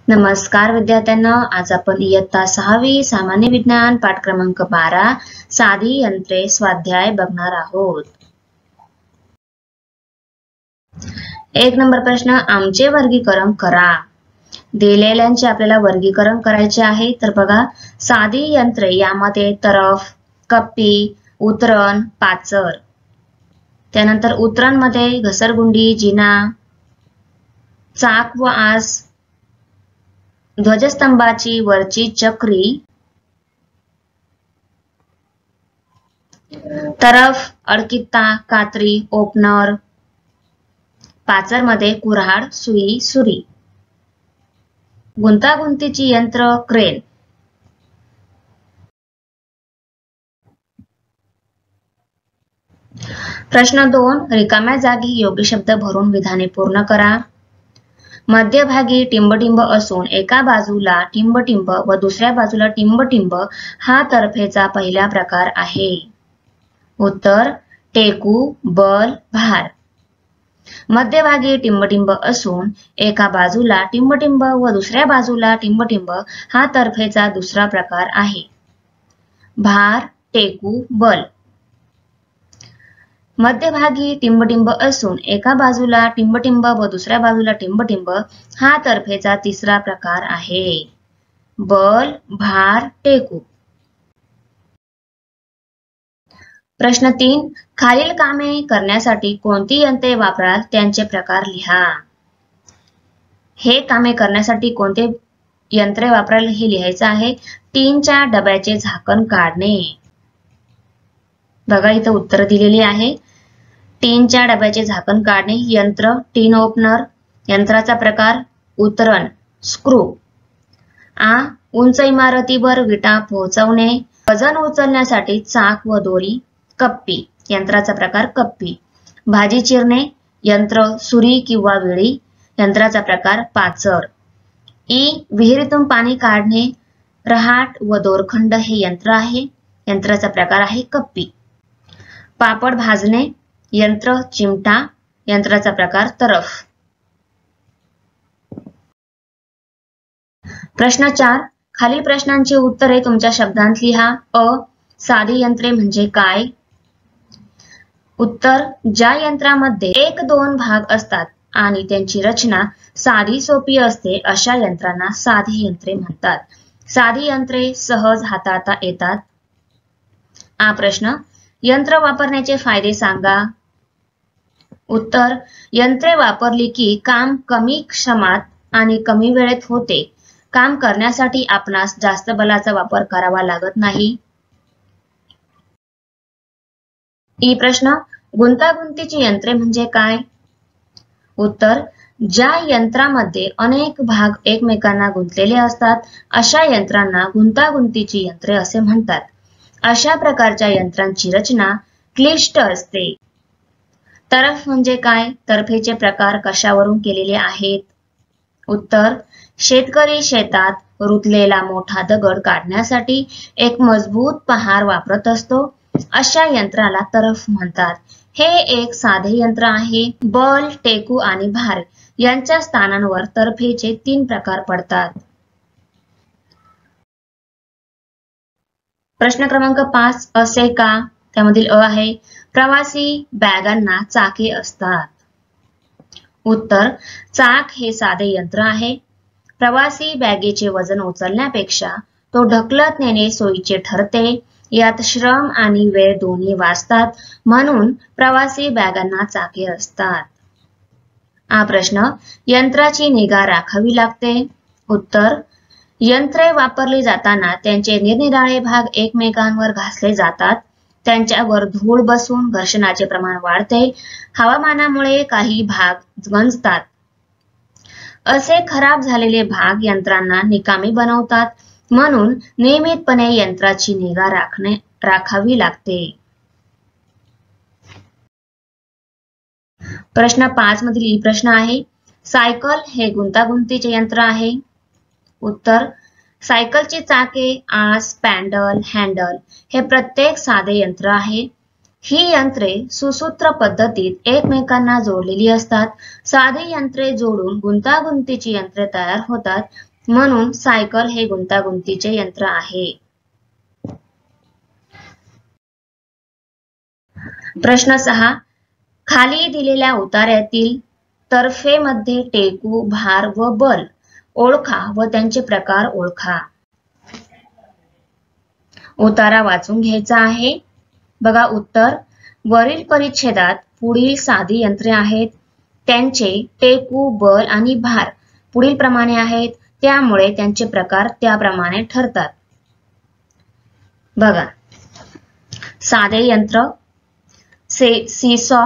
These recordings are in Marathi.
नमस्कार विद्यार्थ्यांना, आज आपण इयत्ता 6वी सामान्य विज्ञान पाठ क्रमांक 12 साधी यंत्रे स्वाध्याय बघणार आहोत। 1 नंबर प्रश्न, आमचे वर्गीकरण करा। दिलेल्यांचे आपल्याला वर्गीकरण करायचे आहे। तर बघा, साधी यंत्रे यामध्ये तरफ, कप्पी, उतरण, पाचर। त्यानंतर उतरण मध्ये घसरगुंडी, जिना, चाक व आस, ध्वजस्तंभाची वरची चक्री, तरफ, अडकित्ता, कात्री, ओपनर, पाचर मध्ये कुऱ्हाड, सुई, सुरी, गुंतागुंतीची यंत्र, क्रेन। प्रश्न 2, रिकाम्या जागी योग्य शब्द भरून विधाने पूर्ण करा। मध्यभागी टिंबटिंब असून एका बाजूला टिंबटिंब व दुसऱ्या बाजूला टिंबटिंब हा तर्फेचा पहिला प्रकार आहे। उत्तर, टेकू, बल, भार। मध्यभागी टिंबटिंब असून एका बाजूला टिंबटिंब व दुसऱ्या बाजूला टिंबटिंब हा तर्फेचा दुसरा प्रकार आहे। भार, टेकू, बल। मध्यभागी टिंबटिंब असून एका बाजूला टिंबटिंब व दुसऱ्या बाजूला टिंबटिंब हा तर्फेचा तिसरा प्रकार आहे। बल, भार, टेकू। प्रश्न 3, खालील कामे करण्यासाठी कोणती यंत्रे वापराल त्यांचे प्रकार लिहा। हे कामे करण्यासाठी कोणते यंत्रे वापराल हे लिहायचं आहे। टीनच्या डब्याचे झाकण काढणे। बघा, इथं उत्तर दिलेली आहे। टीनच्या डब्याचे झाकण काढणे। यंत्र, टीन ओपनर। यंत्राचा प्रकार, उतरण, स्क्रू। उंच इमारतीवर विटा पोहोचवणे। वजन उचलण्यासाठी चाक व दोरी, कप्पी। यंत्राचा प्रकार, कप्पी। भाजी चिरणे, यंत्र, सुरी किंवा विळी। यंत्राचा प्रकार, पाचर। विहिरीतून पाणी काढणे, रहाट व दोरखंड हे यंत्र आहे। यंत्राचा प्रकार आहे, कप्पी। पापड भाजणे, यंत्र, चिमटा। यंत्राचा प्रकार, तरफ। प्रश्न 4, खालील प्रश्नांची उत्तरे तुमच्या शब्दांत लिहा। साधी यंत्रे म्हणजे काय? उत्तर, ज्या यंत्रामध्ये 1-2 भाग असतात आणि त्यांची रचना साधी सोपी असते अशा यंत्रांना साधी यंत्रे म्हणतात। साधी यंत्रे सहज हाताळता येतात। प्रश्न, यंत्र वापरण्याचे फायदे सांगा। उत्तर, यंत्रे वापरली की काम कमी श्रमात आणि कमी वेळेत होते। काम करण्यासाठी आपणास जास्त बलाचा वापर करावा लागत नाही। प्रश्न, गुंतागुंतीची यंत्रे म्हणजे काय? उत्तर, ज्या यंत्रामध्ये अनेक भाग एकमेकांना गुंतलेले असतात अशा यंत्रांना गुंतागुंतीची यंत्रे असे म्हणतात। अशा प्रकारच्या यंत्रांची रचना क्लिष्ट असते। तरफ म्हणजे काय? तर्फेचे प्रकार कशावरून केलेले आहेत? उत्तर, शेतकरी शेतात रुतलेला मोठा दगड काढण्यासाठी एक मजबूत पहार वापरत असतो, अशा यंत्राला तरफ म्हणतात। हे एक साधे यंत्र आहे। बल, टेकू आणि भार यांच्या स्थानांवर तर्फेचे 3 प्रकार पडतात। प्रश्न क्रमांक 5, असे का? त्यामधील आहे, प्रवासी बॅगांना चाके असतात। उत्तर, चाक हे साधे यंत्र आहे। प्रवासी बॅगेचे वजन उचलण्यापेक्षा तो ढकलत नेणे सोयीचे ठरते। यात श्रम आणि वेळ दोन्ही वाचतात, म्हणून प्रवासी बॅगांना चाके असतात। प्रश्न, यंत्राची निगा राखावी लागते। उत्तर, यंत्रे वापरली जाताना त्यांचे निरनिराळे भाग एकमेकांवर घासले जातात। त्यांच्यावर धूळ बसून घर्षणाचे प्रमाण वाढते। हवामानामुळे काही भाग गंजतात। असे खराब झालेले भाग यंत्रांना निकामी बनवतात, म्हणून नियमितपणे यंत्राची निगा राखावी लागते। प्रश्न 5 मधील प्रश्न आहे, सायकल हे गुंतागुंतीचे यंत्र आहे। उत्तर, सायकलची चाके, आस, पॅडल, हँडल हे प्रत्येक साधे यंत्र आहे। ही यंत्रे सुसूत्र पद्धतीत एकमेकांना जोडलेली असतात। साधी यंत्रे जोडून गुंतागुंतीची यंत्रे तयार होतात। म्हणून सायकल हे गुंतागुंतीचे यंत्र आहे. प्रश्न 6. खाली दिलेल्या उतार्यातील तर्फेमध्ये टेकू, भार व बल ओळखा व त्यांचे प्रकार ओळखा. उतारा वाचून घ्यायचा आहे. बघा उत्तर. वरील परिच्छेदात पुढील साधी यंत्रे आहेत. त्यांचे टेकू, बल आणि भार पुढील प्रमाणे आहेत. त्यामुळे त्यांचे प्रकार त्याप्रमाणे ठरतात. बघा. साधे यंत्र सीसॉ.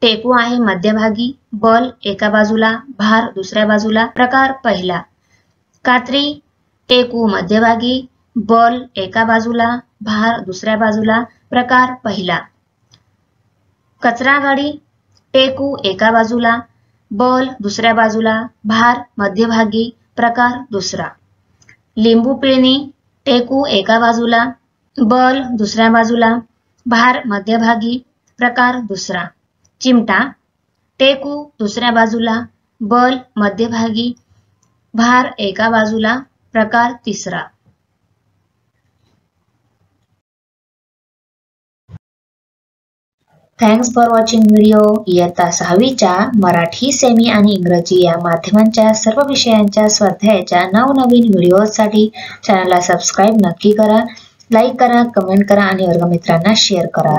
टेकू आहे मध्यभागी, बल एका बाजूला, भार दुसऱ्या बाजूला. प्रकार पहिला. कात्री. टेकू मध्यभागी, बल एका बाजूला, भार दुसऱ्या बाजूला. प्रकार पहिला. कचरा गाडी. टेकू एका बाजूला, बल दुसऱ्या बाजूला, भार मध्यभागी. प्रकार दुसरा. लिंबू पिळणी. टेकू एका बाजूला, बल दुसऱ्या बाजूला, भार मध्यभागी. प्रकार दुसरा. चिमटा. टेकू दुसऱ्या बाजूला, बल मध्यभागी, भार एका बाजूला. प्रकार तिसरा. Thanks for watching video. इयत्ता 6वीच्या मराठी, सेमी आणि इंग्रजी या माध्यमांच्या सर्व विषयांच्या स्वाध्यायाच्या नवनवीन व्हिडिओसाठी चॅनलला सबस्क्राईब नक्की करा. लाईक करा, कमेंट करा आणि वर्गमित्रांना शेअर करा.